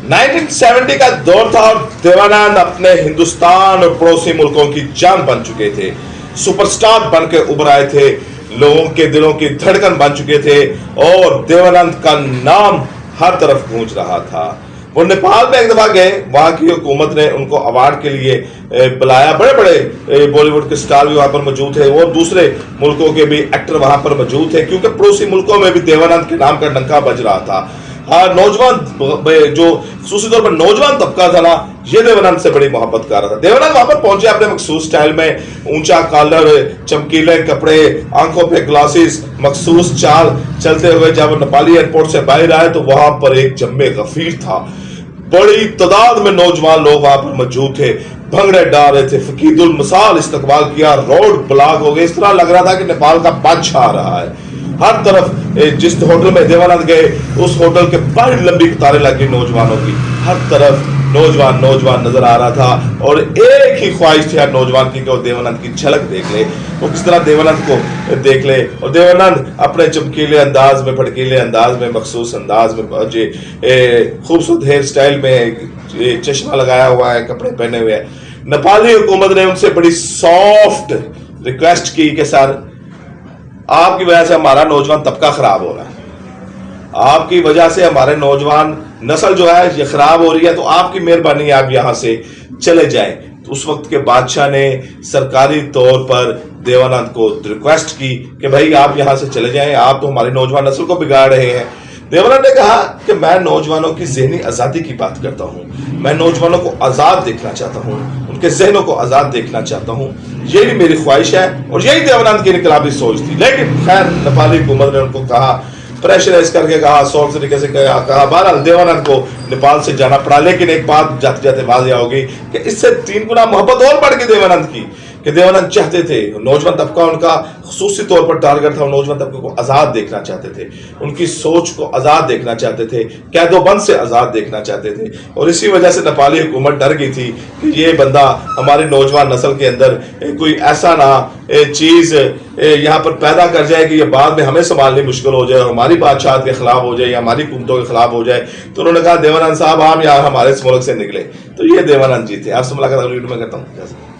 1970 का दौर था और देवानंद अपने हिंदुस्तान और पड़ोसी मुल्कों की जान बन चुके थे, सुपरस्टार बन के उभर आए थे, लोगों के दिलों की धड़कन बन चुके थे और देवानंद का नाम हर तरफ गूंज रहा था। वो नेपाल में एक दफा गए, वहां की हुकूमत ने उनको अवार्ड के लिए बुलाया। बड़े बड़े बॉलीवुड के स्टार भी वहां पर मौजूद थे और दूसरे मुल्कों के भी एक्टर वहां पर मौजूद थे, क्योंकि पड़ोसी मुल्कों में भी देवानंद के नाम का डंका बज रहा था। नौजवान जो खासूसी तौर पर नौजवान तबका था ना, ये देवानंद से बड़ी मोहब्बत कर रहा था। देवानंद वहां पर पहुंचे अपने मखसूस स्टाइल में, ऊंचा कॉलर, चमकीले कपड़े, आंखों पे ग्लासेस, मखसूस चाल चलते हुए जब नेपाली एयरपोर्ट से बाहर आए तो वहां पर एक जम्मे गफीर था। बड़ी तादाद में नौजवान लोग वहां पर मौजूद थे, भंगड़े डाल रहे थे, फकीदुल मिसाल इस्तकबाल किया, रोड ब्लॉक हो गए। इस तरह लग रहा था कि नेपाल का बादशाह आ रहा है। हर तरफ जिस होटल में देवानंद गए उस होटल के बड़ी लंबी कतारें लगी नौजवानों की, हर तरफ नौजवान नौजवान नजर आ रहा था और एक ही ख्वाहिश थी हर नौजवान की कि वो देवानंद की झलक देख ले, वो किस तरह देवानंद को देख ले। और देवानंद अपने चमकीले अंदाज में, भड़कीले अंदाज में, मखसूस अंदाज में, खूबसूरत हेयर स्टाइल में, चश्मा लगाया हुआ है, कपड़े पहने हुए है। नेपाली हुकूमत ने उनसे बड़ी सॉफ्ट रिक्वेस्ट की कि सर, आपकी वजह से हमारा नौजवान तबका खराब हो रहा है, आपकी वजह से हमारे नौजवान नस्ल जो है ये खराब हो रही है, तो आपकी मेहरबानी आप यहां से चले जाएं। तो उस वक्त के बादशाह ने सरकारी तौर पर देवानंद को रिक्वेस्ट की कि भाई आप यहां से चले जाएं, आप तो हमारी नौजवान नस्ल को बिगाड़ रहे हैं। देवानंद ने कहा कि मैं नौजवानों की ज़हनी आज़ादी की बात करता हूं, मैं नौजवानों को आज़ाद देखना चाहता हूं, उनके जहनों को आज़ाद देखना चाहता हूं, यही मेरी ख्वाहिश है और यही देवानंद की इनकलाबी सोच थी। लेकिन खैर नेपाली हुकूमत ने उनको कहा, प्रेशराइज करके कहा, सॉफ्ट तरीके से कहा। बहरहाल देवानंद को नेपाल से जाना पड़ा। लेकिन एक बात जाते जाते वाज़ेह होगी कि इससे 3 गुना मोहब्बत और बढ़ गई देवानंद की, कि देवानंद चाहते थे, नौजवान तबका उनका खासूसी तौर पर टारगेट था, नौजवान तबके को आज़ाद देखना चाहते थे, उनकी सोच को आज़ाद देखना चाहते थे, कैदोबंद से आज़ाद देखना चाहते थे। और इसी वजह से नेपाली हुकूमत डर गई थी कि ये बंदा हमारी नौजवान नस्ल के अंदर कोई ऐसा ना चीज़ यहाँ पर पैदा कर जाए कि ये बाद में हमें संभालनी मुश्किल हो जाए और हमारी बादशाहत के खिलाफ हो जाए या हमारी हुकूमतों के खिलाफ हो जाए। तो उन्होंने कहा, देवानंद साहब, हम यार हमारे इस मुल्क से निकले। तो ये देवानंद जी थे। आपसे मुलाकात अगली वीडियो में करता हूँ।